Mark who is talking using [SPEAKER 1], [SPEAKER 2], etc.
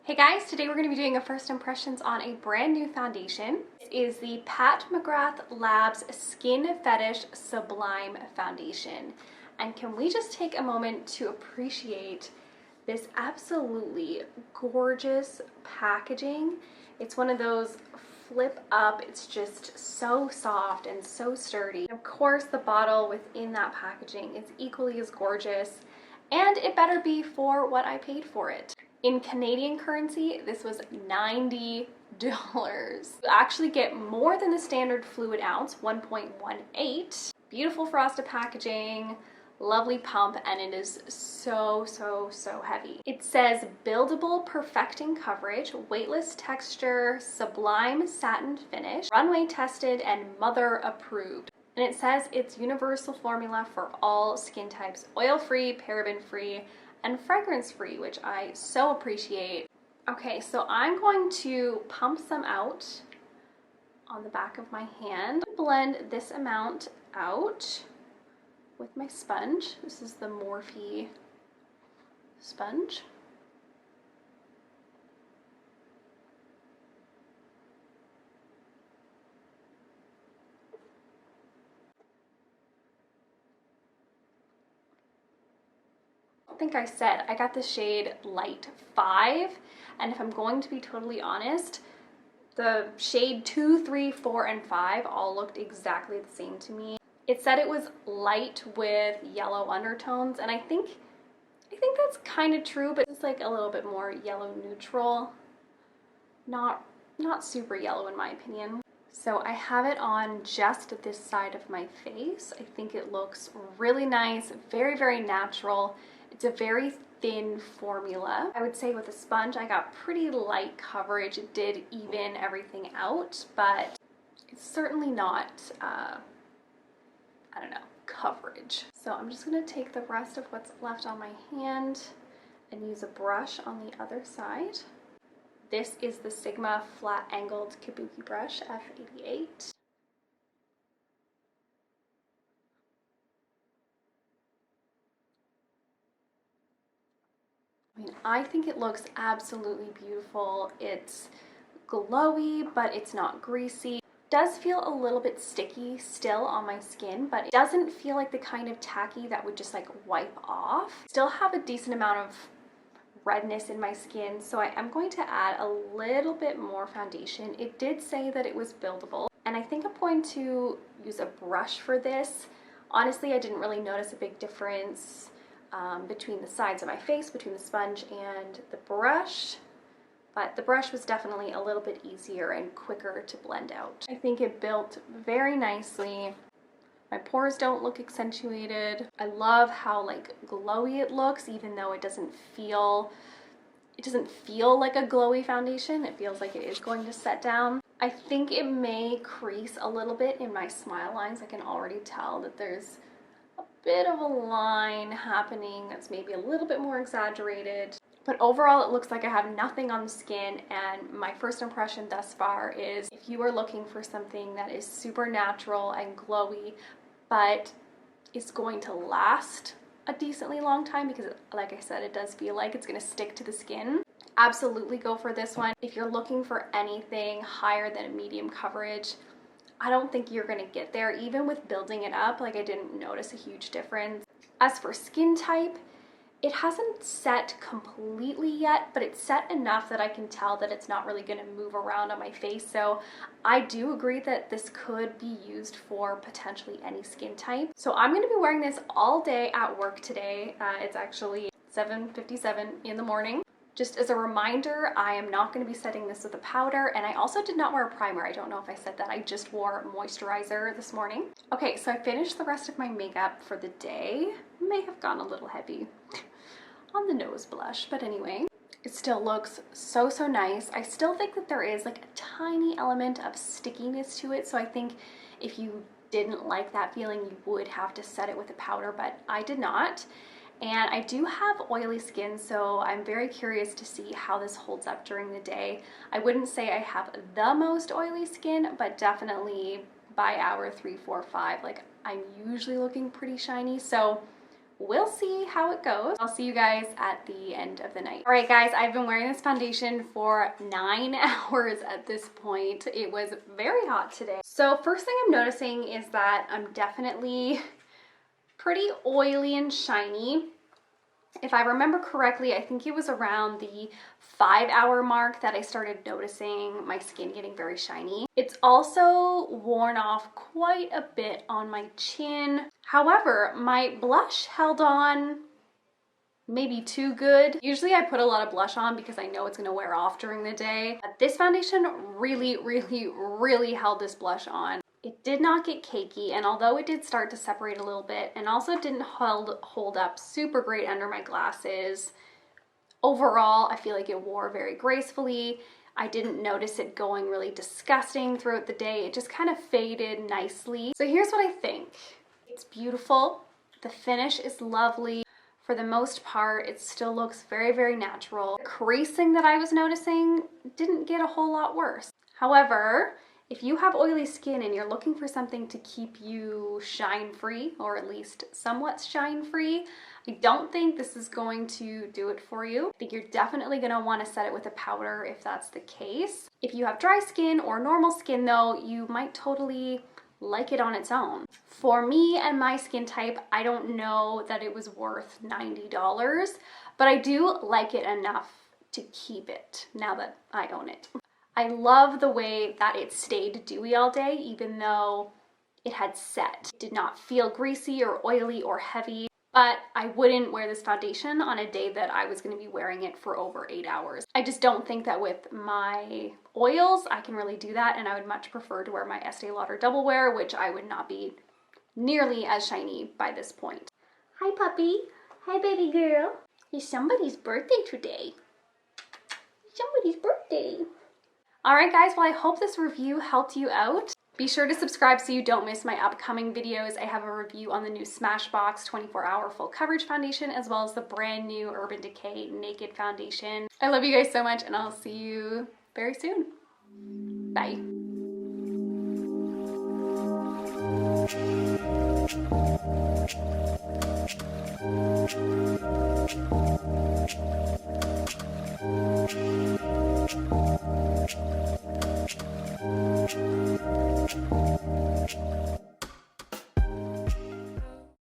[SPEAKER 1] Hey guys, today we're going to be doing a first impressions on a brand new foundation. This is the Mcgrath Labs Skin Fetish Sublime Foundation. And can we just take a moment to appreciate this absolutely gorgeous packaging? It's one of those flip up, it's just so soft and so sturdy. Of course, the bottle within that packaging is equally as gorgeous, and it better be for what I paid for it. In Canadian currency, this was $90. You actually get more than the standard fluid ounce, 1.18. Beautiful frosted packaging, lovely pump, and it is so heavy. It says buildable perfecting coverage, weightless texture, sublime satin finish, runway tested and mother approved. And it says it's universal formula for all skin types, oil-free, paraben-free, and fragrance-free, which I so appreciate. Okay, so I'm going to pump some out on the back of my hand. Blend this amount out with my sponge. This is the Morphe sponge. I think I said I got the shade Light 5, and if I'm going to be totally honest, the shade 2, 3, 4, and 5 all looked exactly the same to me. It said it was light with yellow undertones, and I think that's kind of true, but it's like a little bit more yellow neutral. Not super yellow in my opinion. So I have it on just this side of my face. I think it looks really nice, very natural. It's a very thin formula. I would say with a sponge, I got pretty light coverage. It did even everything out, but it's certainly not, I don't know, coverage. So I'm just gonna take the rest of what's left on my hand and use a brush on the other side. This is the Sigma flat angled kabuki brush F88. I mean, I think it looks absolutely beautiful. It's glowy, but it's not greasy. It does feel a little bit sticky still on my skin, but it doesn't feel like the kind of tacky that would just like wipe off. Still have a decent amount of redness in my skin, so I am going to add a little bit more foundation. It did say that it was buildable, and I think I'm going to use a brush for this. Honestly, I didn't really notice a big difference between the sides of my face, between the sponge and the brush, but the brush was definitely a little bit easier and quicker to blend out. I think it built very nicely. My pores don't look accentuated. I love how like glowy it looks, even though it doesn't feel like a glowy foundation. It feels like it is going to set down. I think it may crease a little bit in my smile lines. I can already tell that there's a bit of a line happening that's maybe a little bit more exaggerated. But overall, it looks like I have nothing on the skin, and my first impression thus far is if you are looking for something that is super natural and glowy, but is going to last a decently long time, because like I said, it does feel like it's going to stick to the skin, absolutely go for this one. If you're looking for anything higher than a medium coverage, I don't think you're going to get there. Even with building it up, like I didn't notice a huge difference. As for skin type, it hasn't set completely yet, but it's set enough that I can tell that it's not really going to move around on my face. So I do agree that this could be used for potentially any skin type. So I'm going to be wearing this all day at work today. It's actually 7:57 in the morning. Just as a reminder, I am not going to be setting this with a powder, and I also did not wear a primer. I don't know if I said that. I just wore moisturizer this morning. Okay, so I finished the rest of my makeup for the day. May have gone a little heavy on the nose blush, but anyway, it still looks so nice. I still think that there is like a tiny element of stickiness to it, so I think if you didn't like that feeling, you would have to set it with a powder, but I did not. And I do have oily skin, so I'm very curious to see how this holds up during the day. I wouldn't say I have the most oily skin, but definitely by hour 3, 4, 5, like I'm usually looking pretty shiny. So we'll see how it goes. I'll see you guys at the end of the night. All right, guys, I've been wearing this foundation for 9 hours at this point. It was very hot today. So first thing I'm noticing is that I'm definitely pretty oily and shiny. If I remember correctly, I think it was around the 5-hour mark that I started noticing my skin getting very shiny. It's also worn off quite a bit on my chin. However, my blush held on maybe too good. Usually I put a lot of blush on because I know it's gonna wear off during the day. But this foundation really held this blush on. It did not get cakey, and although it did start to separate a little bit and also didn't hold up super great under my glasses, overall I feel like it wore very gracefully. I didn't notice it going really disgusting throughout the day. It just kind of faded nicely. So here's what I think. It's beautiful. The finish is lovely. For the most part, it still looks very natural. The creasing that I was noticing didn't get a whole lot worse. However, if you have oily skin and you're looking for something to keep you shine-free, or at least somewhat shine-free, I don't think this is going to do it for you. I think you're definitely gonna wanna set it with a powder if that's the case. If you have dry skin or normal skin though, you might totally like it on its own. For me and my skin type, I don't know that it was worth $90, but I do like it enough to keep it now that I own it. I love the way that it stayed dewy all day, even though it had set. It did not feel greasy or oily or heavy, but I wouldn't wear this foundation on a day that I was gonna be wearing it for over 8 hours. I just don't think that with my oils, I can really do that, and I would much prefer to wear my Estee Lauder Double Wear, which I would not be nearly as shiny by this point. Hi, puppy. Hi, baby girl. It's somebody's birthday today. Somebody's birthday. All right, guys, well, I hope this review helped you out. Be sure to subscribe so you don't miss my upcoming videos. I have a review on the new Smashbox 24-hour full coverage foundation, as well as the brand new Urban Decay Naked Foundation. I love you guys so much, and I'll see you very soon. Bye.